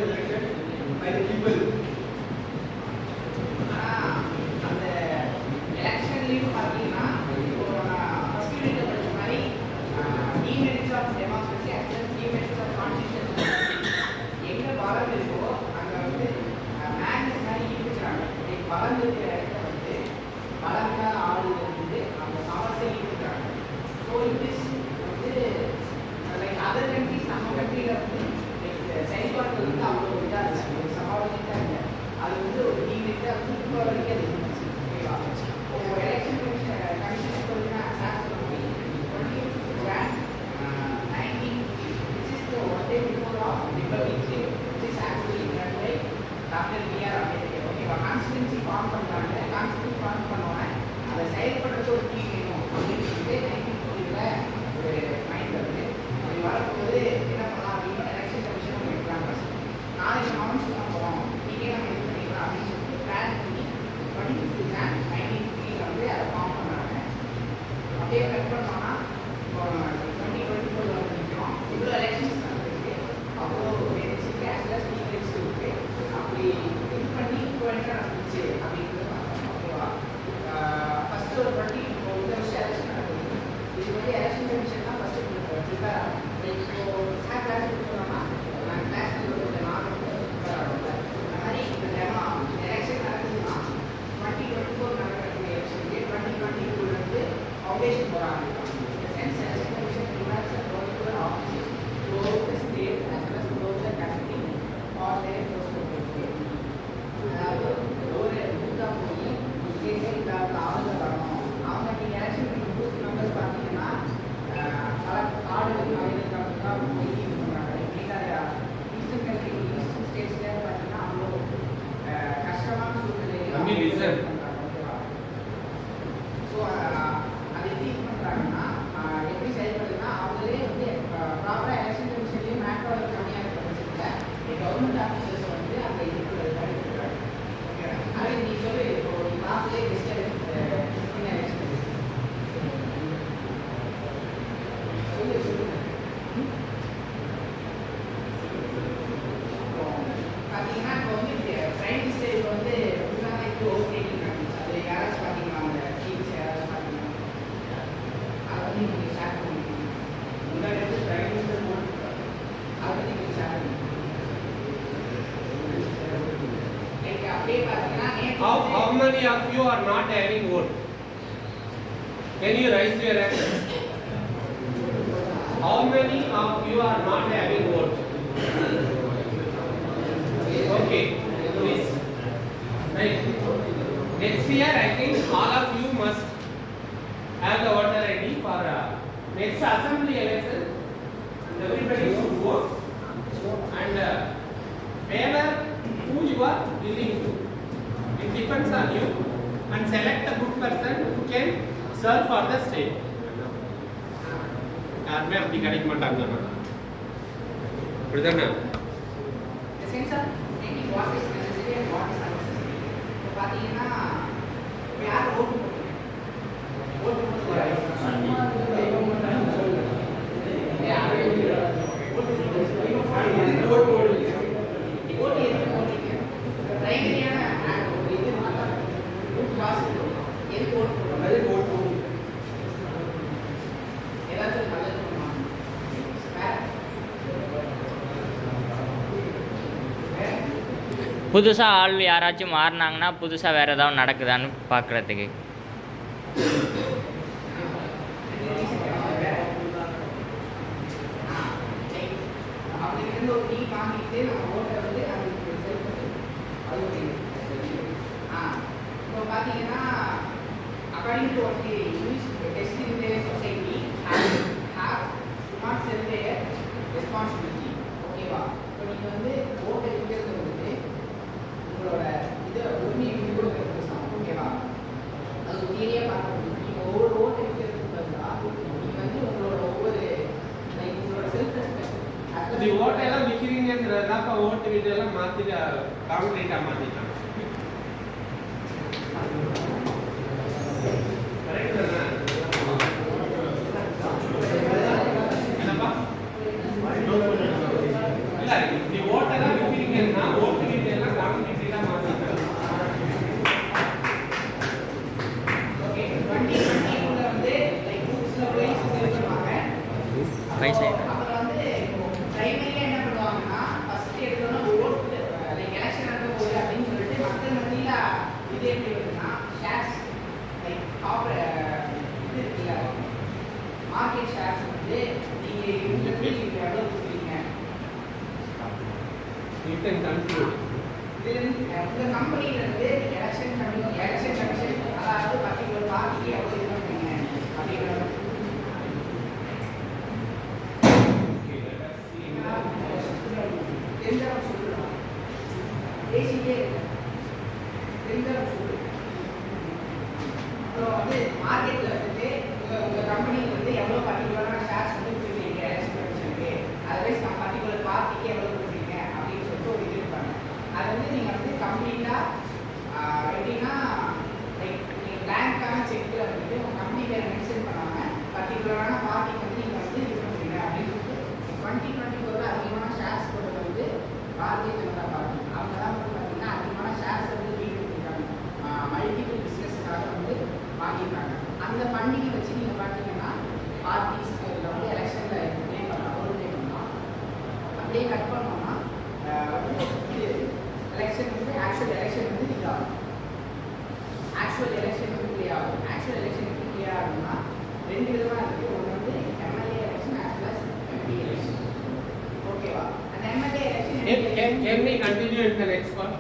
elected by the people. அந்த எலெக்ஷன்லையும் பார்த்தீங்கன்னா இப்போ ஃபர்ஸ்ட் யூனிட்ல படிச்ச மாதிரி demerits of democracy and demerits of constitution எங்கே பலம் இருக்கோ அங்கே வந்து மேக்னஸ் மாதிரி இருக்கிறாங்க. பலம் இருக்கிற இடத்துல வந்து பலமில்லாத ஆளுகள் வந்து அந்த பவர்ஸை இருக்கிறாங்க. ஸோ இங்கிலீஷ் வந்து லைக் அதர் கண்ட்ரிஸ் நம்ம கண்ட்ரியில் வந்து செயல்பாடுகள் வந்து அவ்வளோ இதாக இல்லை, ஒரு சவாலாக இல்லை. அது வந்து ஒரு டிமெரிட்டாக வந்து இப்போ வரைக்கும் அது இருந்துச்சு. ஓகேவா? இப்போ எலெக்ஷன் கமிஷன் பார்த்தீங்கன்னா Jan 1950, which is the one day before of Republic Day, which is actually done by Dr. B.R. Ambedkar. ஓகேவா? கான்ஸ்டிடியூன்சி ஃபார்ம் பண்ணுறாங்க. கான்ஸ்டிடியூன்சி ஃபார்ம் பண்ணுவாங்க. அதை செயல்படுறது ஒரு டீம் வேணும் அப்படின்னு சொல்லிட்டு 1940 ஒரு மைண்ட் வருது. அப்படி வரப்போது என்ன பண்ணலாம் அப்படின்னா எலெக்ஷன் கமிஷன் வைக்கிறாங்க. நாளைக்கு கவுன்சில் தான் போகிறோம், நீங்கள் நம்ம இது பண்ணிக்கலாம் அப்படின்னு சொல்லிட்டு பிளான் பண்ணி 25 Jan 1950 வந்து அதை ஃபார்ம் பண்ணுறாங்க. அப்படியே கட் பண்ணோம்னா இப்போ 2024 வந்து நிற்கிறோம். இவ்வளோ எலெக்ஷன்ஸ் நடந்துருக்கு, அவ்வளோ வேகன்சிக்கு ஆக்சுவலாக ஸ்பீக்கர்ஸ் இருக்குது. அப்படி இது பண்ணி இப்போ என்ன நடந்துச்சு அப்படின்றது பார்த்தோம். ஓகேவா? ஃபஸ்ட்டு ஒரு பட்டி இப்போ இந்த வருஷம் எலெக்ஷன் நடக்குது. இது வந்து எலெக்ஷன் கமிஷன் தான் ஃபஸ்ட்டு ப்ரிப்பேர் ஆகும். இப்போ சார் கிளாஸ் கொடுத்தோம்னா நான் கிளாஸ் கொடுத்த நான் ப்ரிப்பேர் ஆகல. அந்த மாதிரி இந்த டெமோ எலெக்ஷன் நடக்குதுன்னா 2024 நடக்கக்கூடிய எலெக்ஷனுக்கு 2022 வந்து ஃபவுண்டேஷன் போகிறாங்க. Election Commission requires a particular offices throughout the state as well as throughout the country for their post-office. அதாவது ஒரு பூத்தாக போய் கேட்க இந்த ஆளுங்க வரணும். அவங்க நீங்கள் எலெக்ஷன் பூத் மெம்பர்ஸ் பார்த்தீங்கன்னா பல காடுகள் மாநிலங்களுக்காக போய் இது பண்ணுறாங்க. இப்படின்னா ஈஸ்டர்ன் கண்ட்ரி ஈஸ்டர்ன் ஸ்டேட்ஸ்லேயே பார்த்தீங்கன்னா அவ்வளோ கஷ்டமான சூழ்நிலை. ஸோ அது எப்படி பண்ணுறாங்கன்னா எப்படி செயல்படுதுன்னா அவங்களே வந்து ப்ராப்பராக எலெக்ஷன் கமிஷன்லேயே மேட் பவர் கம்மியாக இருக்கிற பட்சத்தில் கவர்மெண்ட் ஆஃபீஸர்ஸ் வந்து அந்த இதுக்குள்ள இருக்கிறாங்க. ஓகே, அது நீ சொல்லு. இப்போ நீ மாதத்துலேயே பெஸ்ட் எலெக்ஷன் சொல்லு பார்த்தீங்கன்னா இப்போ வந்து பிரைம் மினிஸ்டர் வந்து இப்போ ஓகேங்க அது யாராச்சும் பார்த்தீங்கன்னா அவங்க சீஃப்ஸ் யாராச்சும் பார்த்தீங்கன்னா அதை வந்து நீங்கள் ஷேர் பண்ணிக்கணும். முன்னாடி வந்து பிரைம் மினிஸ்டர் அதை பற்றி நீங்கள் ஷேர் பண்ணிக்கணும். அப்படியே பார்த்தீங்கன்னா how many of you are not having vote? Can you raise your hand? How many of you are not having vote? Okay, please. Right. Next year, I think all of you must have the voter ID for next assembly election. Everybody should vote and favor who you are willing to. It depends on you and select a good person who can serve for the state. யாருமே அப்படி கிடைக்க மாட்டாங்க. அப்படிதானே? What is necessary and what is unnecessary. இப்போ பார்த்தீங்கன்னா யார் ஓட்டு போடுறீங்க? ஓட்டு ஓட்டு எதுக்கு போடுறீங்க? பிரைமரியான இது மாற்றா ஓட்டு காசு எதுக்கு ஓட்டு போடுறோம்? அது ஓட்டு போடுறோம் ஏதாச்சும் நல்லது பண்ணுவாங்க. புதுசாக ஆள் யாராச்சும் மாறினாங்கன்னா புதுசாக வேறு ஏதாவது நடக்குதான்னு பார்க்குறதுக்கு. அவங்களுக்கு ஒரு டீ வாங்கிட்டு நம்ம ஓட்டை வந்து அவங்களுக்கு செல் பண்ணி அது ஒரு இப்போ பார்த்தீங்கன்னா according to one test in their society have not sell their responsibility. ஓகேவா? இப்போ நீங்கள் வந்து ஓட்டை விற்கிறது வந்து உங்களோட இதை உரிமையை விட்டு கொடுக்குறது. ஓகேவா? அது ஒரு ஏரியா பார்க்க முடியும். நீங்கள் ஒவ்வொரு ஓட்டை விற்கிறதுக்கு பதிலாக நீங்கள் வந்து உங்களோட ஒவ்வொரு லைக் உங்களோட செல்ஃப் ரெஸ்பெக்ட் இந்த ஓட்டெல்லாம் விற்கிறீங்கிறதாப்பா ஓட்டு வீட்டெல்லாம் மாற்றிட்டு கான்கிரீட்டாக மாற்றிட்டாங்க. கரெக்ட் தானே? என்னப்பா? இல்லை, இந்த ஓட்டெல்லாம் விற்கிறீங்க பார்த்தீங்கன்னா ஓட்டு வீட்டு எல்லாம் கான்கிரீட்லாம் மாற்றிட்டாங்க. ஓகே 2020 வந்து லைக் புக்ஸ்ல போய் சொல்லுவாங்க. பைசா அப்புறம் வந்து பிரைமரியா என்ன பண்ணுவாங்கன்னா ஃபர்ஸ்ட் எடுத்தோன்னா ஓட்டு லைக் எலெக்ஷன் நடக்க போகுது அப்படின்னு சொல்லிட்டு மக்கள் மத்தியில இது எப்படி வருதுன்னா ஷேர்ஸ் லைக் இது இருக்குல்ல மார்க்கெட் ஷேர்ஸ் வந்து நீங்க இவங்களுக்கு நீங்க எவ்வளவு கொடுக்குறீங்க You can conclude. இதுல உங்க கம்பெனில இருந்து எலெக்ஷன் கமிஷன் அதாவது பர்டிகுலர் பார்ட்டிக்கு எவ்வளவு இது பண்றீங்க அப்படிங்கிற தெரிஞ்சவங்க சொல்லுறோம் பேசிட்டே தெரிஞ்சவங்க சொல்லுறோம். அப்புறம் வந்து மார்க்கெட்ல வந்துட்டு உங்க கம்பெனிக்கு வந்து எவ்வளவு பர்டிகுலரான ஷேர்ஸ் வந்து கொடுக்குறீங்க எலெக்ஷன் கமிஷனுக்கு அதர்வைஸ் நம்ம பர்டிகுலர் பார்ட்டிக்கு எவ்வளவு கொடுக்குறீங்க அப்படின்னு சொல்லிட்டு ஒரு இது இருப்பாங்க. அதை வந்து நீங்க வந்து கம்ப்ளீட்டா எப்படின்னா லைக் நீங்க பிளாங்கான செக்ல வந்துட்டு உங்க கம்பெனி பேரை மென்ஷன் பண்ணாம பர்டிகுலரான பார்ட்டிக்கு வந்து நீங்க வந்து இது பண்ணுறீங்க அப்படின்னு சொல்லிட்டு 2024 அதிகமான ஷேர்ஸ் போட்டது வந்து பாரதிய ஜனதா பார்ட்டி. அவங்க தான் வந்து பார்த்தீங்கன்னா அதிகமான ஷேர்ஸ் வந்து வீடு கொடுத்துருக்காங்க. மல்டிபிள் பிஸ்னஸ்க்காக வந்து வாங்கியிருக்காங்க. அந்த ஃபண்டிங்கை வச்சு நீங்கள் பார்த்தீங்கன்னா பார்ட்டிஸ் இதில் வந்து எலெக்ஷனில் ப்ளே பண்ணலாம் ரோல் ப்ளே பண்ணலாம். அப்படியே கட் பண்ணோம்னா இது எலெக்ஷன் வந்து ஆக்சுவல் எலெக்ஷன் வந்து இதாகும். ஆக்சுவல் எலெக்ஷன் வந்து ப்ளே ஆகும். ஆக்சுவல் எலெக்ஷன் எப்படி ப்ளே ஆகும்னா ரெண்டு விதமாக இருக்குது. ஒன்று வந்து MLA election as well as MP election. ஓகேவா? அந்த MLA election Can we continue in the next call?